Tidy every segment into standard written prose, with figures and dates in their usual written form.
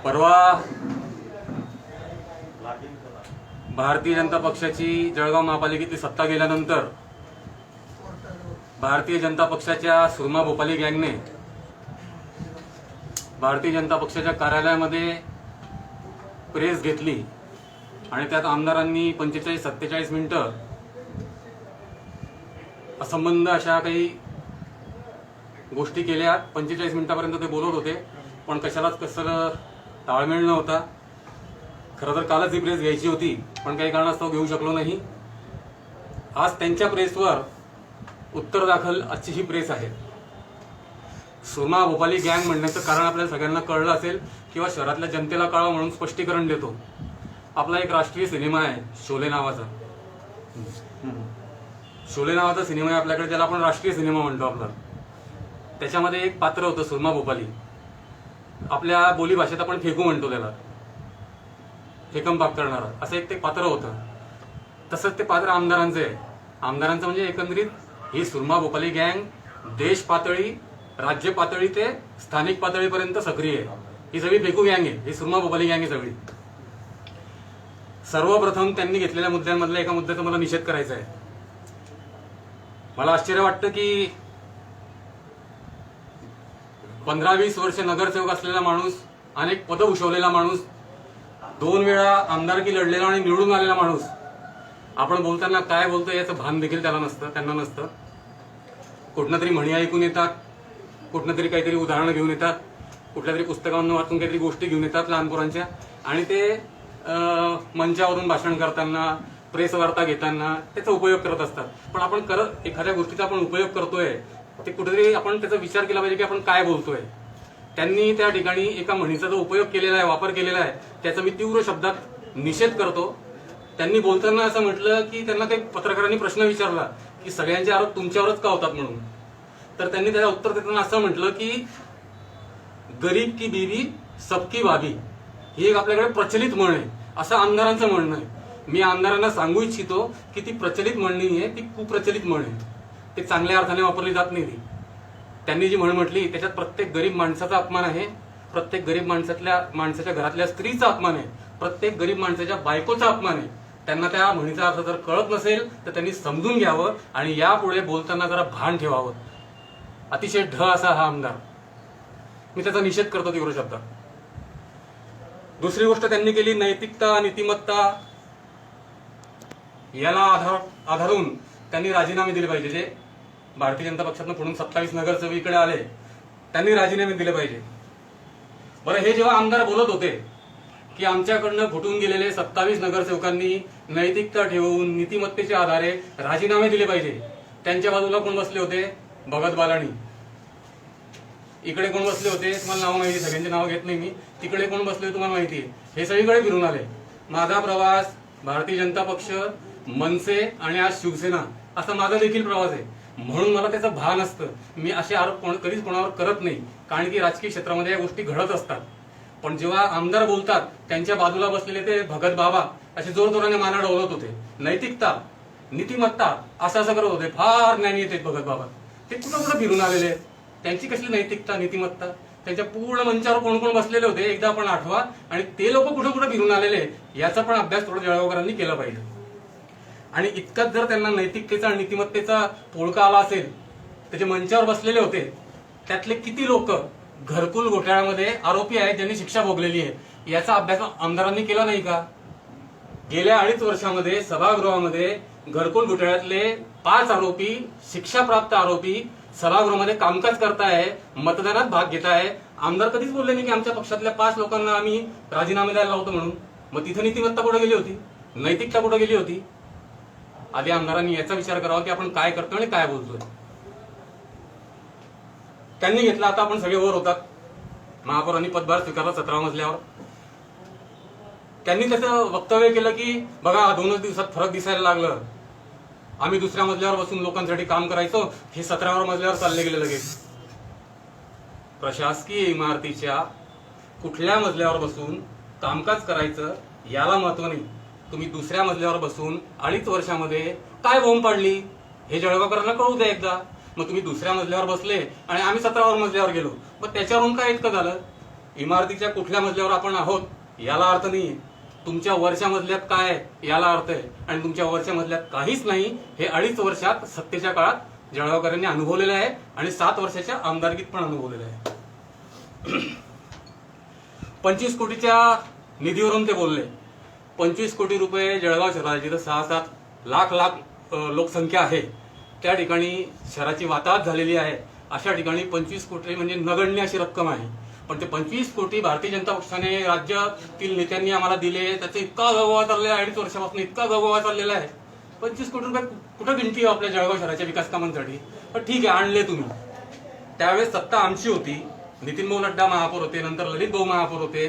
परवा भारतीय जनता पक्षाची जळगाव महापालिकेतली सत्ता गेल्यानंतर भारतीय जनता पक्षाच्या सुरमा भोपाली गँगने भारतीय जनता पक्षाच्या कार्यालयामध्ये प्रेस घेतली आणि त्यात आमदारांनी 45-47 मिनिटं असंबंध अशा काही गोष्टी केल्या. 45 मिनिटापर्यंत ते बोलत होते, पण कशालाच कसलं ताळमेळ नव्हता. खरं तर कालच ही प्रेस घ्यायची होती, पण काही कारणास्तव घेऊ शकलो नाही. आज त्यांच्या प्रेसवर उत्तर दाखल आजची ही प्रेस आहे. सुरमा भोपाली गँग म्हणण्याचं कारण आपल्याला सगळ्यांना कळलं असेल किंवा शहरातल्या जनतेला कळावं म्हणून स्पष्टीकरण देतो. आपला एक राष्ट्रीय सिनेमा आहे शोले नावाचा. शोले नावाचा सिनेमा आहे आपल्याकडे, ज्याला आपण राष्ट्रीय सिनेमा म्हणतो आपला. त्याच्यामध्ये एक पात्र होतं सुरमा भोपाली. आपल्या बोली भाषेत आपण फेकू म्हणतो त्याला, फेकम पाक करणारा असं एक ते पात्र होतं. तसंच ते पात्र आमदारांचं आहे. आमदारांचं म्हणजे एकंदरीत ही सुरमा भोपाली गँग देश पातळी, राज्य पातळी ते स्थानिक पातळीपर्यंत सक्रिय आहे. ही सगळी फेकू गँग आहे, ही सुरमा भोपाली गँग आहे सगळी. सर्वप्रथम त्यांनी घेतलेल्या मुद्द्यांमधल्या एका मुद्द्याचा मला निषेध करायचा आहे. मला आश्चर्य वाटतं की 15-20 वर्ष नगरसेवक असलेला माणूस, अनेक पदं भूषवलेला माणूस, 2 वेळा आमदारकी लढलेला आणि निवडून आलेला माणूस, आपण बोलताना काय बोलतो याचं भान देखील त्यांना नसतं. कुठनं तरी म्हणी ऐकून येतात, कुठनं तरी काहीतरी उदाहरणं घेऊन येतात, कुठल्या तरी पुस्तकांना वाचून काहीतरी गोष्टी घेऊन येतात लहान पोरांच्या, आणि ते मंचावरून भाषण करताना, प्रेस वार्ता घेताना त्याचा उपयोग करत असतात. पण आपण एखाद्या गोष्टीचा आपण उपयोग करतोय ते कुठेतरी आपण त्याचा विचार केला पाहिजे की आपण काय बोलतोय. त्यांनी त्या ठिकाणी एका म्हणीचा जो उपयोग केलेला आहे, वापर केलेला आहे, त्याचा मी तीव्र शब्दात निषेध करतो. त्यांनी बोलताना असं म्हटलं की त्यांना काही पत्रकारांनी प्रश्न विचारला की सगळ्यांचे आरोप तुमच्यावरच का होतात म्हणून. तर त्यांनी त्याला उत्तर देताना असं म्हटलं की गरीब की बीवी सबकी भाभी, ही एक आपल्याकडे प्रचलित म्हण आहे, असं आमदारांचं म्हणणं आहे. मी आमदारांना सांगू इच्छितो की ती प्रचलित म्हण नाही आहे, ती कुप्रचलित म्हण आहे. ते चांगल्या अर्थाने वापरली जात नाही. त्यांनी जी म्हण म्हटली त्याच्यात प्रत्येक गरीब माणसाचा अपमान आहे, प्रत्येक गरीब माणसाच्या घरातल्या स्त्रीचा अपमान आहे, प्रत्येक गरीब माणसाच्या बायकोचा अपमान आहे. त्यांना त्या म्हणीचा अर्थ जर कळत नसेल तर त्यांनी समजून घ्यावं आणि यापुढे बोलताना जरा भान ठेवावं. अतिशय ढ असा हा आमदार, मी त्याचा निषेध करतो तीव्र शब्दात. दुसरी गोष्ट त्यांनी केली, नैतिकता, नीतिमत्ता याला आधारून त्यांनी राजीनामे दिले पाहिजे. जे भारतीय जनता पक्षातून पुढून 27 नगरसेवक इकडे आले, त्यांनी राजीनामे दिले पाहिजे. बरं, हे जेव्हा आमदार बोलत होते की आमच्याकडनं फुटून गेलेले 27 नगरसेवकांनी नैतिकता ठेवून नीतिमत्तेच्या आधारे राजीनामे दिले पाहिजे, त्यांच्या बाजूला कोण बसले होते? भगत बालाणी. इकडे कोण बसले होते तुम्हाला नाव माहिती, सगळ्यांचे नाव घेत नाही मी. तिकडे कोण बसले तुम्हाला माहिती आहे. हे सगळीकडे फिरून आले. माझा प्रवास भारतीय जनता पक्ष, मनसे आणि आज शिवसेना असा माझा देखील प्रवास आहे. म्हणून मला त्याचं भान असतं. मी असे आरोप कधीच कोणावर करत नाही, कारण की राजकीय क्षेत्रामध्ये या गोष्टी घडत असतात. पण जेव्हा आमदार बोलतात त्यांच्या बाजूला बसलेले ते भगत बाबा असे जोरजोराने माना डोलत होते. नैतिकता, नीतिमत्ता असं करत होते. फार ज्ञानी येते भगत बाबा. ते कुठं फिरून आलेले आहेत. त्यांची कसली नैतिकता, नीतिमत्ता? त्यांच्या पूर्ण मंचावर कोण कोण बसलेले होते एकदा आपण आठवा, आणि ते लोक कुठं कुठं फिरून आलेले याचा पण अभ्यास थोडं जळगावकरांनी केला पाहिजे. आणि इतकंच जर त्यांना नैतिकतेचा आणि नीतिमत्तेचा पोळका आला असेल तर जे मंचावर बसलेले होते त्यातले किती लोक घरकुल घोटाळ्यामध्ये आरोपी आहेत, ज्यांनी शिक्षा भोगलेली आहे, याचा अभ्यास आमदारांनी केला नाही का? गेल्या 2.5 वर्षामध्ये सभागृहामध्ये घरकुल घोटाळ्यातले 5 आरोपी, शिक्षाप्राप्त आरोपी सभागृहामध्ये कामकाज करताय, मतदानात भाग घेताय. आमदार कधीच बोलले नाही की आमच्या पक्षातल्या 5 लोकांना आम्ही राजीनामे द्यायला लावतो म्हणून. मग तिथे नीतिमत्ता कुठे गेली होती? नैतिकता कुठे गेली होती? आधी आमदारांनी याचा विचार करावा की आपण काय करतो आणि काय बोलतोय. त्यांनी घेतला, आता आपण सगळे वर होतात. महापौरांनी पदभार स्वीकारला 17व्या मजल्यावर. त्यांनी त्याचं वक्तव्य केलं की बघा 2च दिवसात फरक दिसायला लागलं, आम्ही दुसऱ्या मजल्यावर बसून लोकांसाठी काम करायचो, हे 17व्या मजल्यावर चालले गेले लगेच. प्रशासकीय इमारतीच्या कुठल्या मजल्यावर बसून कामकाज करायचं याला महत्व नाही. तुम्ही दुसऱ्या मजल्यावर बसून 2.5 वर्षामध्ये काय बोंब पाडली हे जळगावकरांना कळू द्या एकदा. मग तुम्ही दुसऱ्या मजल्यावर बसले आणि आम्ही 17व्या मजल्यावर गेलो, मग त्याच्यावरून काय इतकं झालं? इमारतीच्या कुठल्या मजल्यावर आपण आहोत याला अर्थ नाहीये, तुमच्या वरच्या मजल्यात काय आहे याला अर्थ आहे. आणि तुमच्या वरच्या मजल्यात काहीच नाही हे 2.5 वर्षात सत्तेच्या काळात जळगावकरांनी अनुभवलेलं आहे आणि 7 वर्षाच्या आमदारकीत पण अनुभवलेलं आहे. 25 कोटीच्या निधीवरून ते बोलले. 25 कोटी रुपये जळगाव शहराची, जिथं 6-7 लाख लोकसंख्या आहे त्या ठिकाणी शहराची वाताहत झालेली आहे. अशा ठिकाणी 25 कोटी म्हणजे नगण्य अशी रक्कम आहे. पण ते 25 कोटी भारतीय जनता पक्षाने राज्यातील नेत्यांनी आम्हाला दिले, त्याचा इतका गववा चाललेला आहे, 2.5 वर्षापासून इतका गववा चाललेला आहे. 25 कोटी रुपये कुठं गिनती आहे आपल्या जळगाव शहराच्या विकास कामांसाठी? पण ठीक आहे, आणले तुम्ही. त्यावेळेस सत्ता आमची होती, नितीन भाऊ नड्डा महापौर होते, नंतर ललित भाऊ महापौर होते.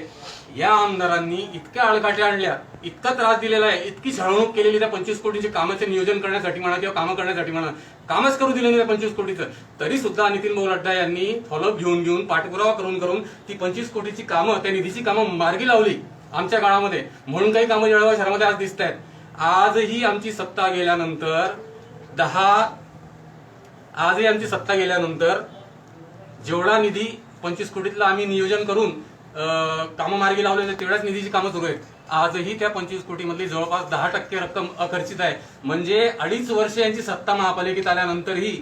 या आमदारांनी इतक्या आळकाट्या आणल्या, इतका त्रास दिलेला आहे, इतकी छळवणूक केलेली त्या 25 कोटीचे कामाचे नियोजन करण्यासाठी म्हणा किंवा कामं करण्यासाठी म्हणा, कामच करू दिले नाही त्या 25 कोटीचं. तरी सुद्धा नितीन भाऊ नड्डा यांनी फॉलोअप घेऊन पाठपुरावा करून ती 25 कोटीची कामं, त्या निधीची कामं मार्गी लावली आमच्या काळामध्ये. म्हणून काही कामं जळगाव शहरामध्ये आज दिसत आहेत. आजही आमची सत्ता गेल्यानंतर जेवढा निधी 25 कोटीतला आम्ही नियोजन करून कामं मार्गी लावले, तेवढ्याच निधीची कामं सुरू आहेत. आजही त्या 25 कोटीमधली जवळपास 10% रक्कम अखर्चित आहे. म्हणजे 2.5 वर्ष यांची सत्ता महापालिकेत आल्यानंतरही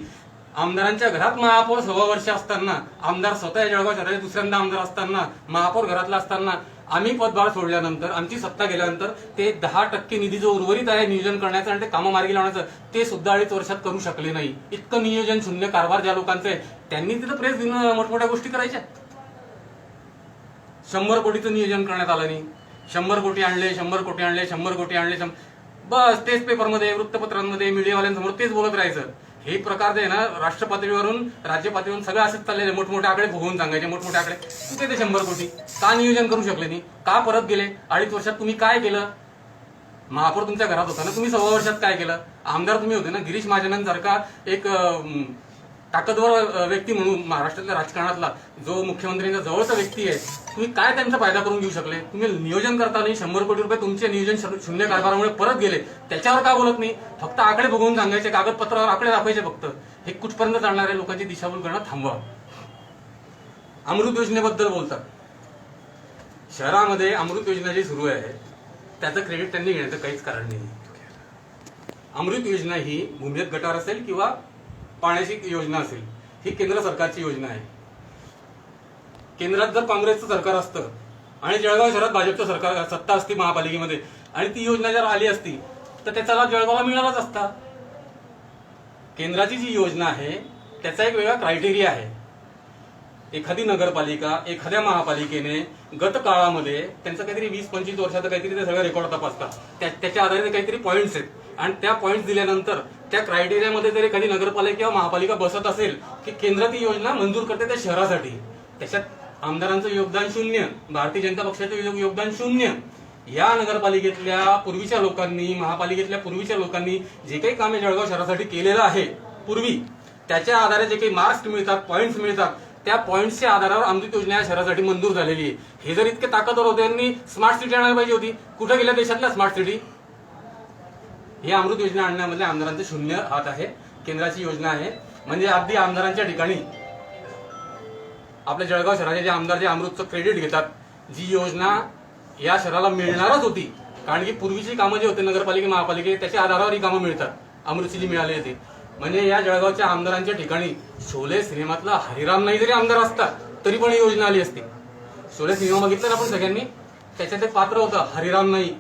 आमदारांच्या घरात महापौर 6 वर्ष असताना, आमदार स्वतः जळगाव शहराचे दुसऱ्यांदा आमदार असताना, महापौर घरातला असताना, आम्ही पदभार सोडल्यानंतर, आमची सत्ता गेल्यानंतर ते 10% निधी जो उर्वरित आहे नियोजन करण्याचं आणि ते कामं मार्गी लावण्याचं, ते सुद्धा 2.5 वर्षात करू शकले नाही. इतकं नियोजन शून्य कारभार ज्या लोकांचं आहे त्यांनी तिथं प्रेस देणं मोठमोठ्या गोष्टी करायच्या. 100 कोटीचं नियोजन करण्यात आलं नाही. 100 कोटी आणले, 100 कोटी आणले, 100 कोटी आणले, बस तेच पेपरमध्ये, वृत्तपत्रांमध्ये, मीडियावाल्यांसमोर तेच बोलत राहायचं. हे प्रकार जे आहे ना, राष्ट्र पातळीवरून, राज्य पातळीवरून सगळं असंच चाललेलं. मोठमोठे आकडे फुगवून सांगायचे, मोठमोठे आकडे. कुठे ते 100 कोटी? का नियोजन करू शकले नाही? का परत गेले? 2.5 वर्षात तुम्ही काय केलं? महापौर तुमच्या घरात होता ना, तुम्ही 6 वर्षात काय केलं? आमदार तुम्ही होते ना. गिरीश महाजनांसारखा एक ताकदवर व्यक्ती म्हणून महाराष्ट्रातल्या राजकारणातला जो मुख्यमंत्र्यांच्या जवळचा व्यक्ती आहे, तुम्ही काय त्यांचा फायदा करून घेऊ शकले? तुम्ही नियोजन करता नाही. 100 कोटी रुपये तुमचे नियोजन शून्य कारभारामुळे परत गेले. त्याच्यावर का बोलत नाही? फक्त आकडे बघून सांगायचे, कागदपत्रावर आकडे दाखवायचे फक्त. हे कुठपर्यंत चालणाऱ्या लोकांची दिशाभूल करणं थांबवा. अमृत योजनेबद्दल बोलतात. शहरामध्ये अमृत योजना जी सुरू आहे त्याचं क्रेडिट त्यांनी घेण्याचं काहीच कारण नाही. अमृत योजना ही भूमिगत गटार असेल किंवा पाण्याची योजना असेल, ही केंद्र सरकारची योजना आहे. केंद्रात जर काँग्रेसचं सरकार असतं आणि जळगाव शहरात भाजपचं सरकार सत्ता असती महापालिकेमध्ये आणि ती योजना जर आली असती तर त्याचा लाभ जळगावला मिळालाच असता. केंद्राची जी योजना आहे त्याचा एक वेगळा क्रायटेरिया आहे. एखादी नगरपालिका, एखाद्या महापालिकेने गत काळामध्ये त्यांचं काहीतरी 20-25 वर्षाचं काहीतरी ते सगळं रेकॉर्ड तपासतात. त्याच्या आधारे काहीतरी पॉईंट्स आहेत आणि त्या पॉईंट्स दिल्यानंतर त्या क्रायटेरियामध्ये जर एखादी नगरपालिका किंवा महापालिका बसत असेल की केंद्र ती योजना मंजूर करते त्या शहरासाठी, त्याच्यात आमदारांचं योगदान 0, भारतीय जनता पक्षाचं योगदान 0. या नगरपालिकेतल्या पूर्वीच्या लोकांनी, महापालिकेतल्या पूर्वीच्या लोकांनी जे काही कामे जळगाव शहरासाठी केलेलं आहे पूर्वी, त्याच्या आधारे जे काही मार्क्स मिळतात, पॉईंट्स मिळतात, त्या पॉईंट्सच्या आधारावर अमृत योजना या शहरासाठी मंजूर झालेली आहे. हे जर इतके ताकदवर होते त्यांनी स्मार्ट सिटी आणायला पाहिजे होती. कुठे गेल्या देशातल्या स्मार्ट सिटी? ही अमृत योजना आणण्यामध्ये आमदारांचे 0 हात आहे. केंद्राची योजना आहे. म्हणजे अगदी आमदारांच्या ठिकाणी आपल्या जळगाव शहराचे जे आमदार जे अमृतचं क्रेडिट घेतात, जी योजना या शहराला मिळणारच होती, कारण की पूर्वीची कामं जे होते नगरपालिके महापालिके त्याच्या आधारावर ही कामं मिळतात, अमृतची जी मिळाली होती. म्हणजे या जळगावच्या आमदारांच्या ठिकाणी शोले सिनेमातला हरिराम नाही जरी आमदार असता तरी पण ही योजना आली असती. शोले सिनेमा बघितला ना आपण सगळ्यांनी, त्याच्यात एक पात्र होतं हरिराम नाही,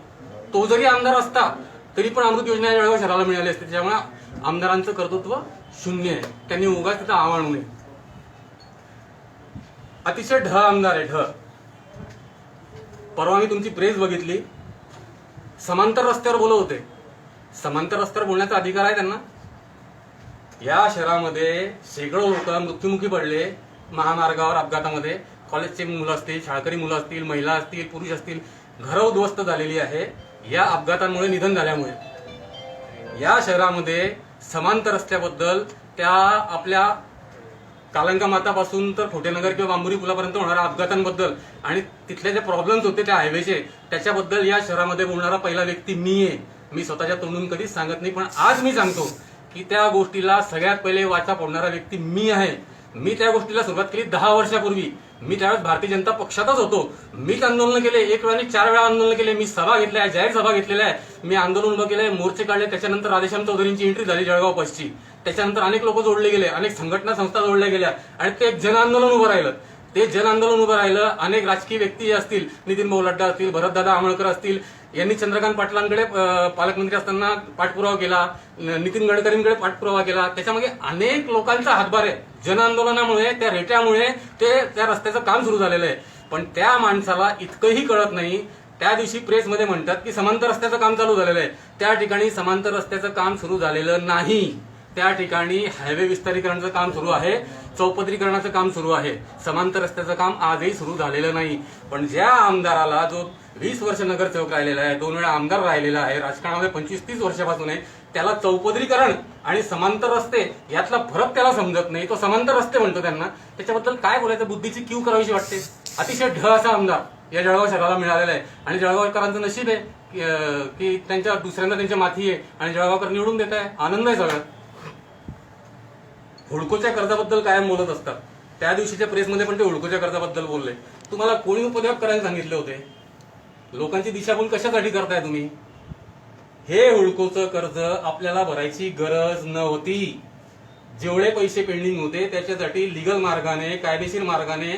तो जरी आमदार असता तरी पण अमृत योजना जळगाव शहराला मिळाली असते. त्याच्यामुळे आमदारांचं कर्तृत्व 0 आहे. त्यांनी उगाच तिथं आव्हान नये. अतिशय ढ आमदार आहे, ढ. परवा मी तुमची प्रेस बघितली, समांतर रस्त्यावर बोलत होते. समांतर रस्त्यावर बोलण्याचा अधिकार आहे त्यांना. या शहरामध्ये शेकडो लोक मृत्युमुखी पडले महामार्गावर अपघातामध्ये. कॉलेजचे मुलं असतील, शाळकरी मुलं असतील, महिला असतील, पुरुष असतील, घरं उद्ध्वस्त झालेली आहे या अपघातांमुळे, निधन झाल्यामुळे. या शहरामध्ये समांतर रस्त्याबद्दल, त्या आपल्या कालंका मातापासून तर खोटेनगर किंवा बांबुरी पुलापर्यंत होणाऱ्या अपघातांबद्दल आणि तिथले जे प्रॉब्लेम्स होते त्या हायवेचे, त्याच्याबद्दल या शहरामध्ये बोलणारा पहिला व्यक्ती मी आहे. मी स्वतःच्या तोंडून कधीच सांगत नाही, पण आज मी सांगतो की त्या गोष्टीला सगळ्यात पहिले वाचा फोडणारा व्यक्ती मी आहे. मी त्या गोष्टीला सुरुवात केली 10 वर्षापूर्वी. मी त्यावेळेस भारतीय जनता पक्षातच होतो. मीच आंदोलन केले, 1 वेळा नाही 4 वेळा आंदोलन केले. मी सभा घेतल्या, जाहीर सभा घेतलेल्या आहे. मी आंदोलन उभं केलंय, मोर्चे काढले. त्याच्यानंतर राधेश्याम चौधरींची एंट्री झाली जळगाव पश्चिम. त्याच्यानंतर अनेक लोक जोडले गेले, अनेक संघटना संस्था जोडल्या गेल्या आणि ते एक जन आंदोलन उभं राहिलं. ते जन आंदोलन उभं राहिलं. अनेक राजकीय व्यक्ती असतील, नितीन भाऊ लड्डा असतील, भरतदादा आमळकर असतील, यांनी चंद्रकांत पाटलांकडे पालकमंत्री असताना पाठपुरावा केला, नितीन गडकरींकडे पाठपुरावा केला. त्याच्यामागे अनेक लोकांचा हातभार आहे. जन आंदोलनामुळे, त्या रेट्यामुळे ते त्या रस्त्याचं काम सुरू झालेलं आहे. पण त्या माणसाला इतकंही कळत नाही. त्या दिवशी प्रेसमध्ये म्हणतात की समांतर रस्त्याचं काम चालू झालेलं आहे. त्या ठिकाणी समांतर रस्त्याचं काम सुरू झालेलं नाही. त्या ठिकाणी हायवे विस्तारीकरणाचं काम सुरू आहे, चौपदरीकरणाचं काम सुरू आहे. समांतर रस्त्याचं काम आजही सुरू झालेलं नाही. पण ज्या आमदाराला, जो 20 वर्ष नगरसेवक राहिलेला आहे, 2 वेळा आमदार राहिलेला आहे, राजकारणामध्ये 25-30 वर्षापासून आहे, त्याला चौपदरीकरण आणि समांतर रस्ते यातला फरक त्याला समजत नाही. तो समांतर रस्ते म्हणतो त्यांना. त्याच्याबद्दल काय बोलायचं, बुद्धीची कीव करावीशी वाटते. अतिशय ढ असा आमदार या जळगाव शहराला मिळालेला आहे. आणि जळगावकरांचं नशीब आहे की त्यांच्या दुसऱ्यांदा त्यांच्या माथी आहे आणि जळगावकर निवडून देत आहे. आनंद आहे सगळ्यात. हुडकोच्या कर्जाबद्दल कायम बोलत असतात. त्या दिवशीच्या प्रेसमध्ये पण ते हुडकोच्या कर्जाबद्दल बोलले. तुम्हाला कोणी उपद्व्याप करायला सांगितले होते? लोकांची दिशाभूल कशासाठी करताय तुम्ही? हे हुडकोचं कर्ज आपल्याला भरायची गरज नव्हती. जेवढे पैसे पेंडिंग होते त्याच्यासाठी लिगल मार्गाने, कायदेशीर मार्गाने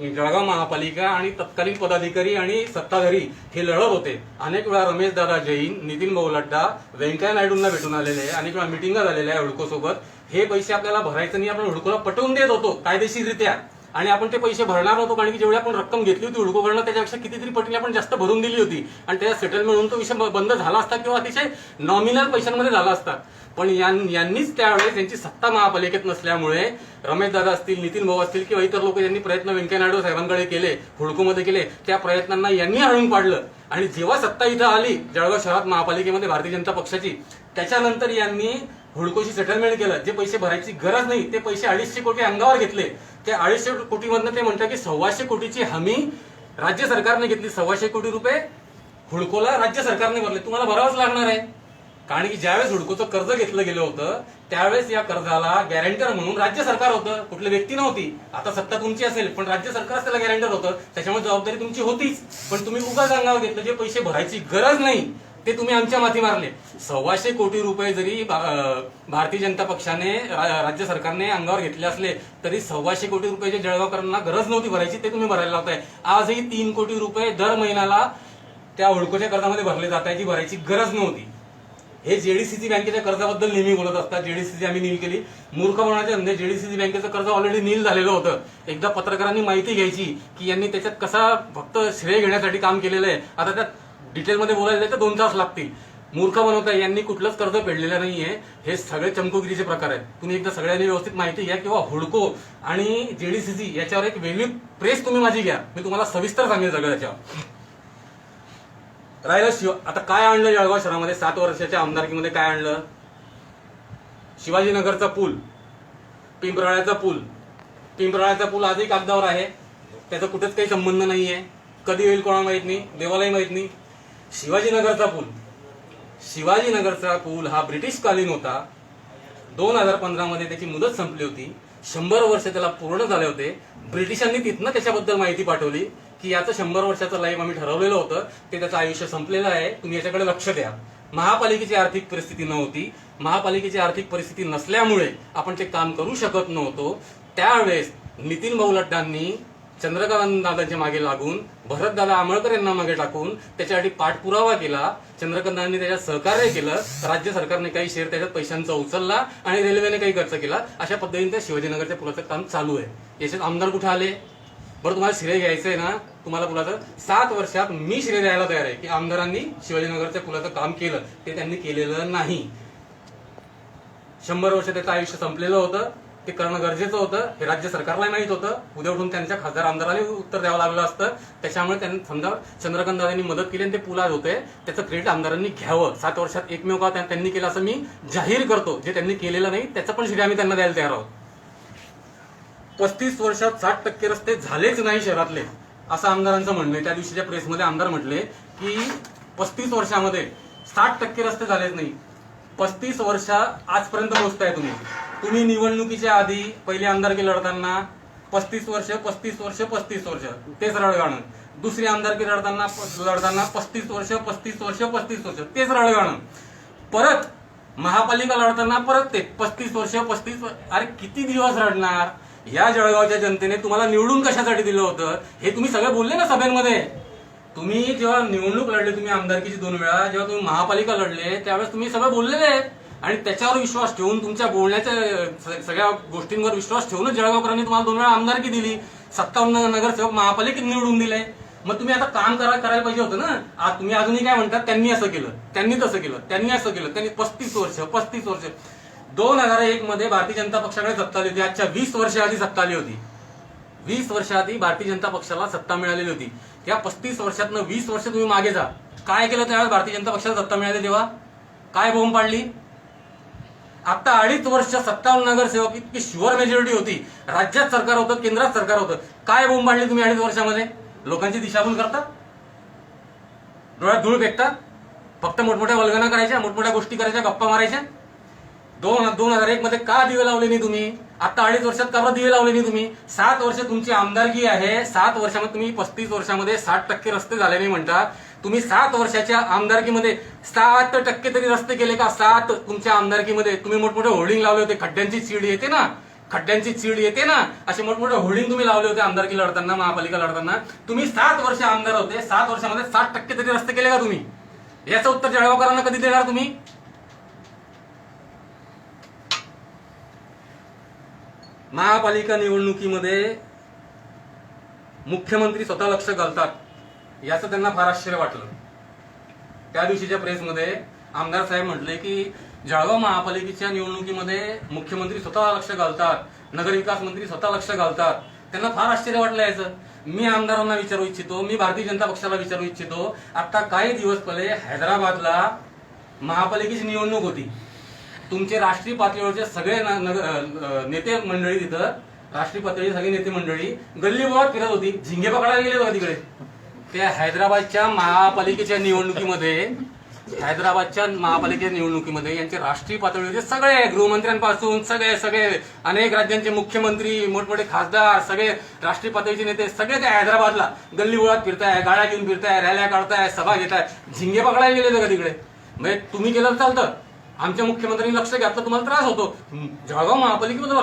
जळगाव महापालिका आणि तत्कालीन पदाधिकारी आणि सत्ताधारी हे लढत होते. अनेक वेळा रमेश दादा जैन, नितीन भाऊ लड्डा, व्यंकय्या नायडूंना भेटून आलेले आहे. अनेक वेळा मिटिंगा झालेल्या आहे हुडको सोबत. हे पैसे आपल्याला भरायचं नाही, आपण हुडकोला पटवून देत होतो कायदेशीररित्या. आणि आपण ते पैसे भरणार नव्हतो, कारण की जेवढी आपण रक्कम घेतली होती हुडकोकडनं त्याच्यापेक्षा कितीतरी पटीने आपण जास्त भरून दिली होती. आणि त्याचा सेटलमेंट म्हणून तो विषय बंद झाला असता किंवा अतिशय नॉमिनल पैशांमध्ये झाला असता. पण यांनीच त्यावेळेस त्यांची सत्ता महापालिकेत नसल्यामुळे रमेश दादा असतील, नितीन भाऊ असतील किंवा इतर लोक ज्यांनी प्रयत्न व्यंकय्या नायडू साहेबांकडे केले, हुडकोमध्ये केले, त्या प्रयत्नांना यांनी हाणून पाडलं. आणि जेव्हा सत्ता इथं आली जळगाव शहरात महापालिकेमध्ये भारतीय जनता पक्षाची, त्याच्यानंतर यांनी हुडकोशी सेटलमेंट केलं. जे पैसे भरायची गरज नाही ते पैसे 250 कोटी अंगावर घेतले. त्या 250 कोटीमधनं ते म्हणतात की 125 कोटीची हमी राज्य सरकारने घेतली. 125 कोटी रुपये हुडकोला राज्य सरकारने भरले. तुम्हाला भरावंच लागणार आहे, कारण की ज्यावेळेस हुडकोचं कर्ज घेतलं गेलं होतं त्यावेळेस या कर्जाला गॅरंटर म्हणून राज्य सरकार होतं, कुठली व्यक्ती नव्हती. आता सत्ता तुमची असेल पण राज्य सरकारच त्याला गॅरंटर होतं, त्याच्यामुळे जबाबदारी तुमची होतीच. पण तुम्ही उगाच अंगावर घेतलं. जे पैसे भरायची गरज नाही ते तुम्ही आमच्या माथी मारले. 125 कोटी रुपये जरी भारतीय जनता पक्षाने, राज्य सरकारने अंगावर घेतले असले तरी 125 कोटी रुपयाचे जळगावकरांना गरज नव्हती भरायची, ते तुम्ही भरायला लावताय. आजही 3 कोटी रुपये दर महिन्याला त्या हुडकोच्या कर्जामध्ये भरले जात आहे, जी भरायची गरज नव्हती. हे जेडीसीसी बँकेच्या कर्जाबद्दल नेहमी बोलत असतात. जेडीसीसी आम्ही नील केली. मूर्खपणाच्या म्हणजे जेडीसीसी बँकेचं कर्ज ऑलरेडी नील झालेलं होतं. एकदा पत्रकारांनी माहिती घ्यायची की यांनी त्याच्यात कसा फक्त श्रेय घेण्यासाठी काम केलेलं आहे. आता त्यात डिटेलमध्ये बोलायला तर 2 तास लागतील. मूर्ख बनवताय. यांनी कुठलंच कर्ज फेडलेलं नाहीये. हे सगळे चमकोगिरीचे प्रकार आहेत. तुम्ही एकदा सगळ्यांनी व्यवस्थित माहिती घ्या किंवा हुडको आणि जेडीसीसी याच्यावर एक वेगळी प्रेस तुम्ही माझी घ्या. मी तुम्हाला सविस्तर सांगेन सगळं याच्यावर. राहिलं आता काय आणलं जळगाव शहरामध्ये 7 वर्षाच्या आमदारकीमध्ये काय आणलं? शिवाजीनगरचा पूल, पिंपराळ्याचा पूल. पिंपराळ्याचा पूल आजही कागदावर आहे, त्याचा कुठेच काही संबंध नाहीये. कधी होईल कोणाला माहित नाही, देवालाही माहित नाही. शिवाजीनगरचा पूल हा ब्रिटिश कालीन होता. 2015 मध्ये त्याची मुदत संपली होती. 100 वर्ष त्याला पूर्ण झाले होते. ब्रिटिशांनी तिथनं त्याच्याबद्दल माहिती पाठवली की याचं 100 वर्षाचं लाईफ आम्ही ठरवलेलं होतं, ते त्याचं आयुष्य संपलेलं आहे, तुम्ही याच्याकडे लक्ष द्या. महापालिकेची आर्थिक परिस्थिती नव्हती. महापालिकेची आर्थिक परिस्थिती नसल्यामुळे आपण ते काम करू शकत नव्हतो. त्यावेळेस नितीन भाऊ लड्डांनी चंद्रकांत दादांच्या मागे लागून, भरतदादा आमळकर यांना मागे टाकून त्याच्यासाठी पाठपुरावा केला. चंद्रकांतांनी त्याच्यात सहकार्य केलं. राज्य सरकारने काही शेअर त्याच्यात पैशांचा उचलला आणि रेल्वेने काही खर्च केला. अशा पद्धतीने त्या शिवाजीनगरच्या पुलाचं काम चालू आहे. याच्यात आमदार कुठे आले? बरं, तुम्हाला श्रेय घ्यायचंय ना, तुम्हाला पुलाचं 7 वर्षात मी श्रेय द्यायला तयार आहे की आमदारांनी शिवाजीनगरच्या पुलाचं काम केलं. ते त्यांनी केलेलं नाही. 100 वर्ष त्याचं आयुष्य संपलेलं होतं. ते करणं गरजेचं होतं. हे राज्य सरकारला माहित होतं. उद्या उठून त्यांच्या खासदार आमदारांनी उत्तर द्यावं लागलं असतं. त्याच्यामुळे त्यांनी समजा चंद्रकांत दादांनी मदत केली आणि ते पूल आज होते, त्याचं क्रेडिट आमदारांनी घ्यावं. 7 वर्षात एकमेव का त्यांनी केलं असं मी जाहीर करतो. जे त्यांनी केलेलं नाही त्याचं पण श्रेय आम्ही त्यांना द्यायला तयार आहोत. 35 वर्षात 60% रस्ते झालेच नाही शहरातले, असं आमदारांचं म्हणणं आहे. त्या दिवशीच्या प्रेसमध्ये आमदार म्हटले की 35 वर्षामध्ये 60% रस्ते झालेच नाही. 35 वर्ष आजपर्यंत पोहोचताय तुम्ही. तुम्ही निवडणुकीच्या आधी पहिली आमदारकी लढताना 35 वर्ष तेच रडगाणं. दुसरी आमदारकी लढताना 35 वर्ष तेच रडगाणं. परत महापालिका लढताना परत ते 35 वर्ष. अरे किती दिवस रडणार? या जळगावच्या जनतेने तुम्हाला निवडून कशासाठी दिलं होतं हे तुम्ही सगळे बोलले ना सभेमध्ये. तुम्ही जेव्हा निवडणूक लढले, तुम्ही आमदारकीची 2 वेळा, जेव्हा तुम्ही महापालिका लढले त्यावेळेस तुम्ही सगळं बोललेले आहेत. आणि त्याच्यावर विश्वास ठेवून, तुमच्या बोलण्याच्या सगळ्या गोष्टींवर विश्वास ठेवूनच जळगावकरांनी तुम्हाला 2 वेळा आमदारकी दिली. 57 नगरसेवक महापालिकेत निवडून दिले. मग तुम्ही आता काम करायला पाहिजे होतं ना. तुम्ही अजूनही काय म्हणतात, त्यांनी असं केलं, त्यांनी तसं केलं, त्यांनी असं केलं, त्यांनी 35 वर्ष. 2001 मध्ये भारतीय जनता पक्षाकडे सत्ता आली होती. आजच्या 20 वर्ष आधी सत्ता आली होती. 20 वर्ष आधी भारतीय जनता पक्षाला सत्ता मिळालेली होती. या 35 वर्षातनं 20 वर्ष तुम्ही मागे जा. काय केलं त्यावेळेस भारतीय जनता पक्षाला सत्ता मिळाली तेव्हा? काय बोंब पाडली? आता 2.5 वर्ष 57 नगरसेवक, इतकी शुअर मेजॉरिटी होती. राज्यात सरकार होतं, केंद्रात सरकार होतं. काय बोंब पाडली तुम्ही 2.5 वर्षामध्ये? लोकांची दिशाभूल करता, डोळ्यात धूळ फेकता, फक्त मोठमोठ्या वल्गना करायच्या, मोठमोठ्या गोष्टी करायच्या, गप्पा मारायच्या. 2001 मध्ये का दिवे लावले नाही तुम्ही? आता 2.5 वर्षात का दिवे लावले नाही तुम्ही? 7 वर्ष तुमची आमदारकी आहे. 7 वर्षामध्ये तुम्ही 35 वर्षामध्ये 60% रस्ते झाले नाही म्हणता. तुम्ही 7 वर्षाच्या आमदारकीमध्ये 7% तरी रस्ते केले का? 7 तुमच्या आमदारकीमध्ये तुम्ही मोठमोठे होर्डिंग लावले होते. खड्ड्यांची चीड येते ना, असे मोठमोठे होर्डिंग तुम्ही लावले होते आमदारकी लढताना, महापालिका लढताना. तुम्ही 7 वर्ष आमदार होते. 7 वर्षामध्ये 60% तरी रस्ते केले का तुम्ही? याचं उत्तर जळगावकरांना कधी देणार तुम्ही? महापालिका निवडणुकीमध्ये मुख्यमंत्री स्वतः लक्ष घालतात याचं त्यांना फार आश्चर्य वाटलं. त्या दिवशीच्या प्रेसमध्ये आमदार साहेब म्हटले की जळगाव महापालिकेच्या निवडणुकीमध्ये मुख्यमंत्री स्वतः लक्ष घालतात, नगरविकास मंत्री स्वतः लक्ष घालतात. त्यांना फार आश्चर्य वाटलं याचं. मी आमदारांना विचारू इच्छितो, मी भारतीय जनता पक्षाला विचारू इच्छितो, आता काही दिवस पहिले हैदराबादला महापालिकेची निवडणूक होती. तुमचे राष्ट्रीय पातळीवरचे सगळे नेते मंडळी तिथं, राष्ट्रीय पातळीची सगळी नेते मंडळी गल्ली बोळात फिरत होती. झिंगे पकडायला गेले होते तिकडे. त्या हैदराबादच्या महापालिकेच्या निवडणुकीमध्ये यांचे राष्ट्रीय पातळीवरचे सगळे गृहमंत्र्यांपासून सगळे अनेक राज्यांचे मुख्यमंत्री, मोठमोठे खासदार, सगळे राष्ट्रीय पातळीचे नेते सगळे त्या हैदराबादला गल्ली बोळात फिरताय, गाड्या घेऊन फिरताय, रॅल्या काढताय, सभा घेताय. झिंगे पकडायला गेले होते का तिकडे? म्हणजे तुम्ही केलं तर चालतं. आमच्या मुख्यमंत्र्यांनी लक्ष घातलं, तुम्हाला त्रास होतो. जळगाव महापालिकेमध्ये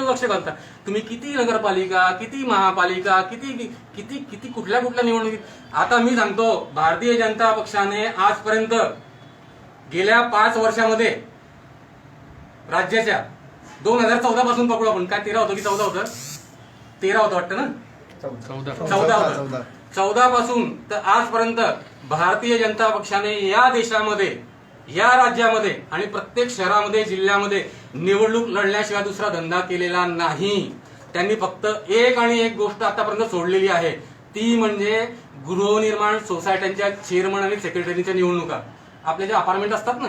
लक्ष घालता. तुम्ही किती नगरपालिका, किती महापालिका, किती कुठल्या निवडणुकीत. आता मी सांगतो, भारतीय जनता पक्षाने आजपर्यंत गेल्या 5 वर्षामध्ये राज्याच्या 2014 पासून पकडू आपण, काय 13 होतं की 14 होतं? 13 होतं वाटतं ना? 14 होतं. 14 पासून तर आजपर्यंत भारतीय जनता पक्षाने या देशामध्ये, या राज्यामध्ये आणि प्रत्येक शहरामध्ये, जिल्ह्यामध्ये निवडणूक लढण्याशिवाय दुसरा धंदा केलेला नाही. त्यांनी फक्त एक गोष्ट आतापर्यंत सोडलेली आहे, ती म्हणजे गृहनिर्माण सोसायट्यांच्या चेअरमन आणि सेक्रेटरीच्या निवडणुका. आपले जे अपार्टमेंट असतात ना,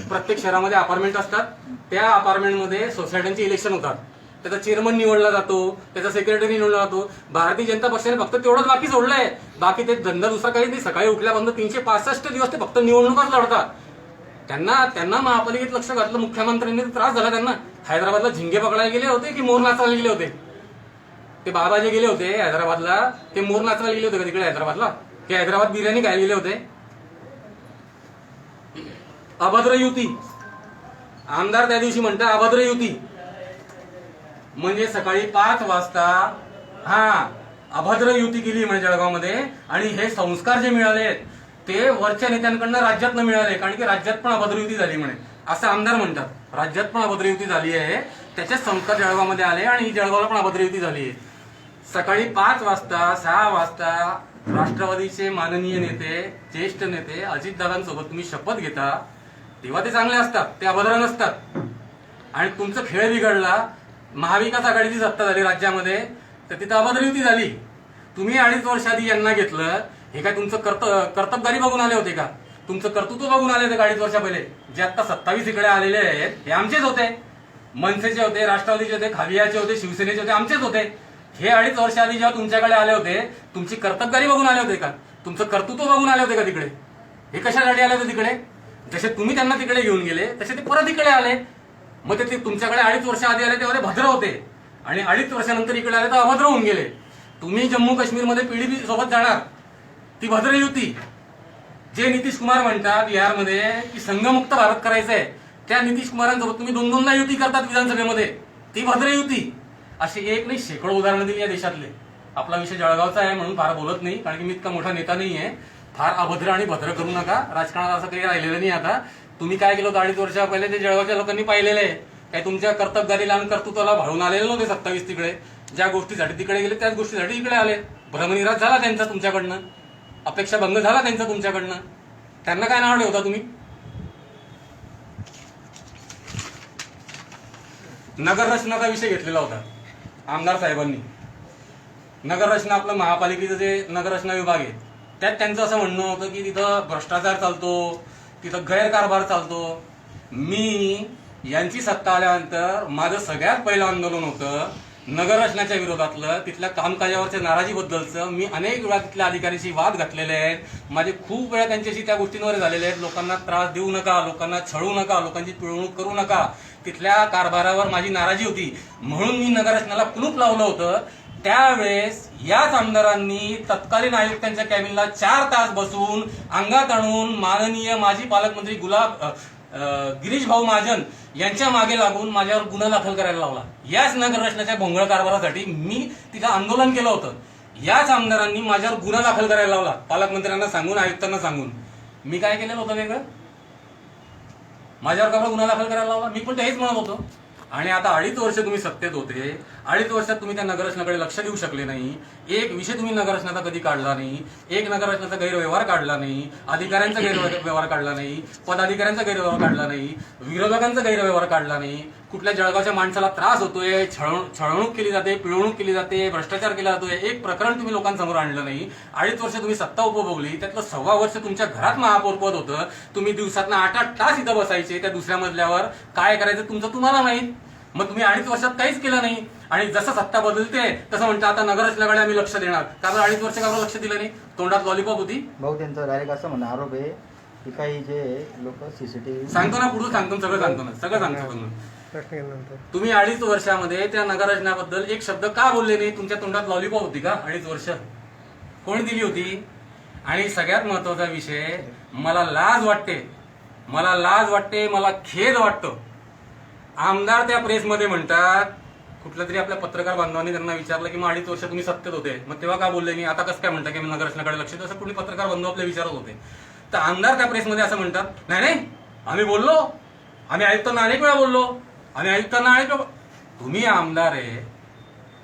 प्रत्येक शहरामध्ये अपार्टमेंट असतात, त्या अपार्टमेंटमध्ये सोसायट्यांचे इलेक्शन होतात. त्याचा चेअरमन निवडला जातो, त्याचा सेक्रेटरी निवडला जातो. भारतीय जनता पक्षाने फक्त तेवढंच बाकी सोडलंय. बाकी ते धंदा दुसरा काही नाही. सकाळी उठल्यापासून 365 दिवस ते फक्त निवडणुकाच लढतात. त्यांना महापालिकेत लक्ष घातलं मुख्यमंत्र्यांनी, त्रास झाला त्यांना. हैदराबादला झिंगे पकडायला गेले होते की मोर नाचायला गेले होते? ते बाबा जे गेले होते हैदराबादला, ते मोर नाचायला गेले होते का तिकडे हैदराबादला? ते हैदराबाद बिर्याणी खायला गेले होते? अभद्र युती. आमदार त्या दिवशी म्हणतात अभद्र युती. म्हणजे सकाळी 5 वाजता अभद्र युती केली म्हणजे जळगावमध्ये. आणि हे संस्कार जे मिळाले ते वरच्या नेत्यांकडनं राज्यातनं मिळाले, कारण की राज्यात पण अभद्र युती झाली म्हणे, असं आमदार म्हणतात. राज्यात पण अभद्र युती झाली आहे, त्याचे संस्कार जळगावमध्ये आले आणि जळगावला पण अभद्र युती झाली आहे. सकाळी 5 वाजता 6 वाजता राष्ट्रवादीचे माननीय नेते, ज्येष्ठ नेते अजितदादांसोबत तुम्ही शपथ घेता, तेव्हा ते चांगले असतात, ते अभद्र नसतात. आणि तुमचं खेळ बिघडला, महाविकास आघाडीची सत्ता झाली राज्यामध्ये, तर तिथं अभद्र युती झाली. तुम्ही 2.5 वर्ष आधी यांना घेतलं. हे काय तुमचं कर्तबगारी बघून आले होते का? तुमचं कर्तृत्व बघून आले होते 2.5 वर्षा पहिले? जे आता 27 इकडे आलेले आहेत हे आमचेच होते. मनसेचे होते, राष्ट्रवादीचे होते, खावियाचे होते, शिवसेनेचे होते, आमचेच होते. हे 2.5 वर्ष आधी जेव्हा तुमच्याकडे आले होते, तुमची कर्तबगारी बघून आले होते का? तुमचं कर्तृत्व बघून आले होते का तिकडे? हे कशासाठी आले होते तिकडे? जसे तुम्ही त्यांना तिकडे घेऊन गेले तसे ते परत इकडे आले. मग ते तुमच्याकडे 2.5 वर्ष आधी आले तेव्हा ते भद्र होते आणि 2.5 वर्षानंतर इकडे आले तर अभद्र होऊन गेले. तुम्ही जम्मू काश्मीरमध्ये पिढी सोबत जाणार, ती भद्र युती. जे नितीश कुमार म्हणतात बिहारमध्ये की संघमुक्त भारत करायचं आहे, त्या नितीश कुमारांसोबत तुम्ही 2-2दा युती करतात विधानसभेमध्ये, ती भद्र युती. अशी एक नाही शेकडो उदाहरणं दिली या देशातले. आपला विषय जळगावचा आहे म्हणून फार बोलत नाही, कारण की मी इतका मोठा नेता नाही आहे. फार अभद्र आणि भद्र करू नका. राजकारणात असं काही राहिलेलं नाही आता. तुम्ही काय केलं 2.5 वर्षा पहिले ते जळगावच्या लोकांनी पाहिलेलं आहे. काय तुमच्या कर्तबगारीला आणि कर्तृत्वाला भाळून आलेले नव्हते 27 तिकडे. ज्या गोष्टीसाठी तिकडे गेले त्याच गोष्टीसाठी इकडे आले. भ्रमनिराश झाला त्यांचा तुमच्याकडनं, अपेक्षा भंग झाला त्यांचा तुमच्याकडनं. त्यांना काय नाव ठेवता तुम्ही? नगर रचनाचा विषय घेतलेला होता आमदार साहेबांनी. नगर रचना आपलं महापालिकेचं जे नगर रचना विभाग आहे त्यात त्यांचं असं म्हणणं होतं की तिथं भ्रष्टाचार चालतो, तिथं गैरकारभार चालतो. मी यांची सत्ता आल्यानंतर माझं सगळ्यात पहिलं आंदोलन होतं नगर रचनाच्या विरोधातलं, तिथल्या कामकाजावरच्या नाराजीबद्दलचं. मी अनेक वेळा तिथल्या अधिकाऱ्यांशी वाद घातलेले आहेत. माझे खूप वेळा त्यांच्याशी त्या गोष्टींवर झालेले आहेत. लोकांना त्रास देऊ नका, लोकांना छळू नका, लोकांची पिळवणूक करू नका. तिथल्या कारभारावर माझी नाराजी होती म्हणून मी नगर रचनाला कुलूप लावलं होतं. त्यावेळेस याच आमदारांनी तत्कालीन आयुक्तांच्या कॅबिनला 4 तास बसून अंगात आणून माननीय माजी पालकमंत्री गिरीश भाऊ महाजन यांच्या मागे लागून माझ्यावर गुन्हा दाखल करायला लावला. याच नगर रचनाच्या भोंगळ कारभारासाठी मी तिथं आंदोलन केलं होतं. याच आमदारांनी माझ्यावर गुन्हा दाखल करायला लावला, पालकमंत्र्यांना सांगून, आयुक्तांना सांगून. मी काय केलेलं होतं वेगळं? माझ्यावर का गुन्हा दाखल करायला लावला? मी पण हेच म्हणत होतो. आणि आता 2.5 वर्ष तुम्ही सत्तेत होते, 2.5 वर्षात तुम्ही त्या नगररचनाकडे लक्ष देऊ शकले नाही. एक विषय तुम्ही नगररचनाचा कधी काढला नाही, एक नगररचनाचा गैरव्यवहार काढला नाही, अधिकाऱ्यांचा गैरव्यवहार काढला नाही, पदाधिकाऱ्यांचा गैरव्यवहार काढला नाही, विरोधकांचा गैरव्यवहार काढला नाही. कुठल्या जळगावच्या माणसाला त्रास होतोय, छळवणूक केली जाते, पिळवणूक केली जाते, भ्रष्टाचार केला जातोय, एक प्रकरण तुम्ही लोकांसमोर आणलं नाही. 2.5 वर्ष तुम्ही सत्ता उपभोगली, त्यातलं 1.25 वर्ष तुमच्या घरात महापौर पद होतं. तुम्ही दिवसातनं 8-8 तास इथं बसायचे त्या दुसऱ्या मजल्यावर. काय करायचं तुमचं तुम्हाला माहीत. मग तुम्ही 2.5 वर्षात काहीच केलं नाही. आणि जसं सत्ता बदलते तसं म्हणतात आता नगररचनाकडे आम्ही लक्ष देणार. कारण 2.5 वर्ष का लक्ष दिलं नाही? तोंडात लॉलीपॉप होती. भाऊ त्यांचा डायरेक्ट असं म्हणणं आरोप आहे की काही जे लोक सीसीटीव्ही सांगतो ना, पुढे सांगतो, सगळं सांगतो ना, सगळं सांगतो. तुम्ही 2.5 वर्षामध्ये त्या नगररचनाबद्दल एक शब्द का बोलले नाही? तुमच्या तोंडात लॉलीपॉप होती का 2.5 वर्ष? कोणी दिली होती? आणि सगळ्यात महत्वाचा विषय, मला लाज वाटते, मला खेद वाटतो. आमदार त्या प्रेसमध्ये म्हणतात, कुठल्या तरी आपल्या पत्रकार बांधवांनी त्यांना विचारलं की मग 2.5 वर्ष तुम्ही सत्तेत होते, मग तेव्हा का बोलले नाही, आता कसं काय म्हणता की मी नगररचनाकडे लक्ष देतो? असं कुणी पत्रकार बांधव आपल्या विचारत होते. तर आमदार त्या प्रेसमध्ये असं म्हणतात, नाही आम्ही बोललो, आम्ही आयुक्तांना अनेक वेळा बोललो, तुम्ही आमदार आहे,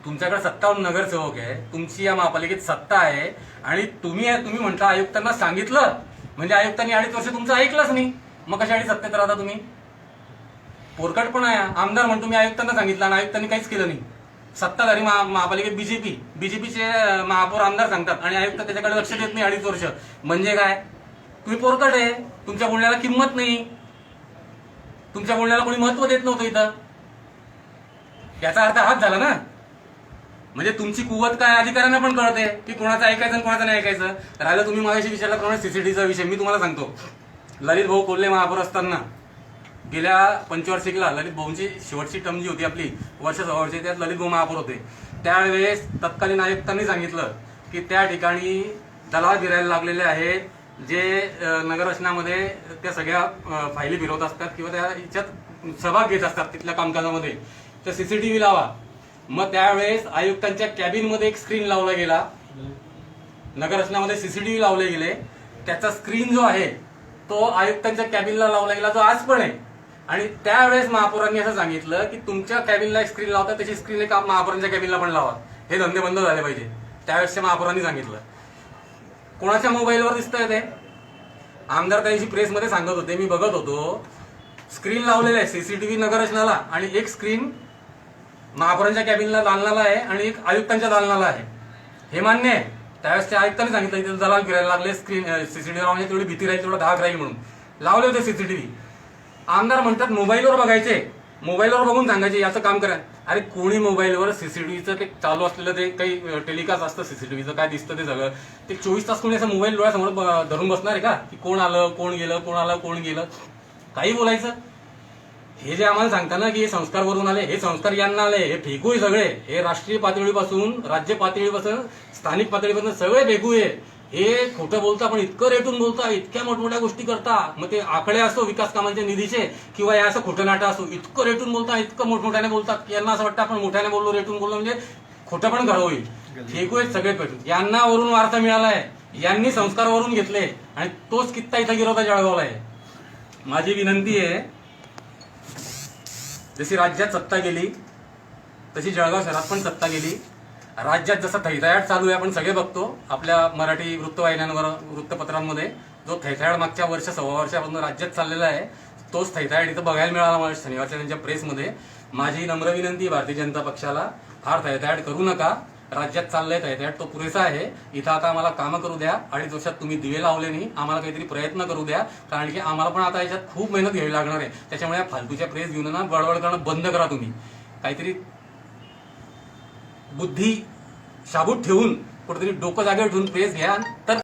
तुमच्याकडे 57 नगरसेवक आहे, तुमची या महापालिकेत सत्ता आहे आणि तुम्ही म्हणता आयुक्तांना सांगितलं, म्हणजे आयुक्तांनी 2.5 वर्ष तुमचं ऐकलंच नाही, मग कशासाठी सत्तेत राहता तुम्ही? पोरकट पण आहे. आमदार म्हणतो मी आयुक्तांना सांगितलं आणि आयुक्तांनी काहीच केलं नाही. सत्ताधारी महापालिकेत बीजेपीचे महापौर आमदार सांगतात आणि आयुक्त त्याच्याकडे लक्ष देत नाही 2.5 वर्ष. म्हणजे काय? तुम्ही पोरकट आहे, तुमच्या बोलण्याला किंमत नाही, तुमच्या बोलण्याला कोणी महत्व देत नव्हतं इथं. याचा अर्थ हाच झाला ना. म्हणजे तुमची कुवत काय अधिकाऱ्यांना पण कळते की कोणाचं ऐकायचं आणि कोणाचं नाही ऐकायचं. राहिलं तुम्ही माझ्याशी विचारल्याप्रमाणे सीसीटीव्हीचा विषय, मी तुम्हाला सांगतो, ललित भाऊ कोल्हे महापौर असताना गेल्या पंचवार्षिकला ललित भाऊंची शेवटची टर्म जी होती आपली वर्ष 6 वर्षे, त्यात ललित भाऊ महापौर होते. त्यावेळेस तत्कालीन आयुक्तांनी सांगितलं की त्या ठिकाणी दलाल गिरायला लागलेले आहेत, जे नगररचनामध्ये त्या सगळ्या फायली फिरवत असतात किंवा त्या याच्यात सहभाग घेत असतात तिथल्या कामकाजामध्ये, तर सीसीटीव्ही लावा. मग त्यावेळेस आयुक्तांच्या कॅबिनमध्ये एक स्क्रीन लावला गेला, नगररचनामध्ये सीसीटीव्ही लावले गेले. त्याचा स्क्रीन जो आहे तो आयुक्तांच्या कॅबिनला लावला गेला, जो आज पण आहे. आणि त्यावेळेस महापौरांनी असं सांगितलं की तुमच्या कॅबिनला एक स्क्रीन लावता, त्याची स्क्रीन एक महापौरांच्या कॅबिनला पण लावा, हे धंदे बंद झाले पाहिजे. त्यावेळेसच्या महापौरांनी सांगितलं. कोणाच्या मोबाईलवर दिसतंय ते? आमदार त्या दिवशी प्रेसमध्ये सांगत होते, मी बघत होतो, स्क्रीन लावलेलं आहे सीसीटीव्ही नगररचनाला आणि एक स्क्रीन महापौरांच्या कॅबिनला दालनाला आहे आणि एक आयुक्तांच्या दालनाला आहे. हे मान्य आहे. त्यावेळेस त्या आयुक्तांनी सांगितलं की दलाल फिरायला लागले, स्क्रीन सीसीटीव्ही लावण्याची तेवढी भीती राहील, तेवढा धाक राहील म्हणून लावले होते सीसीटीव्ही. आमदार म्हणतात मोबाईलवर बघायचे, मोबाईलवर बघून सांगायचे याचं काम करा. अरे कोणी मोबाईलवर सीसीटीव्हीचं ते चालू असलेलं ते काही टेलिकास्ट असतं सीसीटीव्हीचं काय दिसतं ते सगळं ते 24 तास कोणी असं मोबाईल डोळ्यासमोर धरून बसणार आहे का की कोण आलं कोण गेलं कोण आलं कोण गेलं काही बोलायचं. हे जे आम्हाला सांगता ना की हे संस्कार वरून आले हे संस्कार यांना आले हे फेकू आहे सगळे. हे राष्ट्रीय पातळीपासून राज्य पातळीपासून स्थानिक पातळीपासून सगळे फेकू आहे. हे खोटं बोलता पण इतकं रेटून बोलता इतक्या मोठमोठ्या गोष्टी करता. मग ते आकडे असो विकास कामांच्या निधीचे किंवा या असं खोटं नाटं असो इतकं रेटून बोलता इतकं मोठमोठ्याने बोलतात यांना असं वाटतं आपण मोठ्याने बोललो रेटून बोललो म्हणजे खोटं पण घडं होईल. फेकू आहेत सगळे पेटून. यांना वरून वार्ता मिळालाय यांनी संस्कार वरून घेतले आणि तोच कित्ता इथं गिरवता जळगावला आहे. माझी विनंती आहे जशी राज्यात सत्ता गेली तशी जळगाव शहरात पण सत्ता गेली. राज्यात जसा थैथयाट चालू आहे आपण सगळे बघतो आपल्या मराठी वृत्तवाहिन्यांवर वृत्तपत्रांमध्ये जो थैथयाट मागच्या वर्ष सव्वा वर्षापासून राज्यात चाललेला आहे तोच थैथयाट इथं बघायला मिळाला मला शनिवारच्या त्यांच्या प्रेसमध्ये. माझी नम्र विनंती भारतीय जनता पक्षाला फार थैथयाट करू नका. राज्यात चाललंय थैथयाट तो पुरेसा आहे. इथं आता आम्हाला कामं करू द्या. 2.5 वर्षात तुम्ही दिवे लावले नाही आम्हाला काहीतरी प्रयत्न करू द्या कारण की आम्हाला पण आता याच्यात खूप मेहनत घ्यावी लागणार आहे. त्याच्यामुळे या फालतूच्या प्रेस घेऊन ना बडबड करणं बंद करा. तुम्ही काहीतरी बुद्धी शाबूत ठेवून कुठेतरी डोकं जागेवर ठेवून प्रेस घ्या तर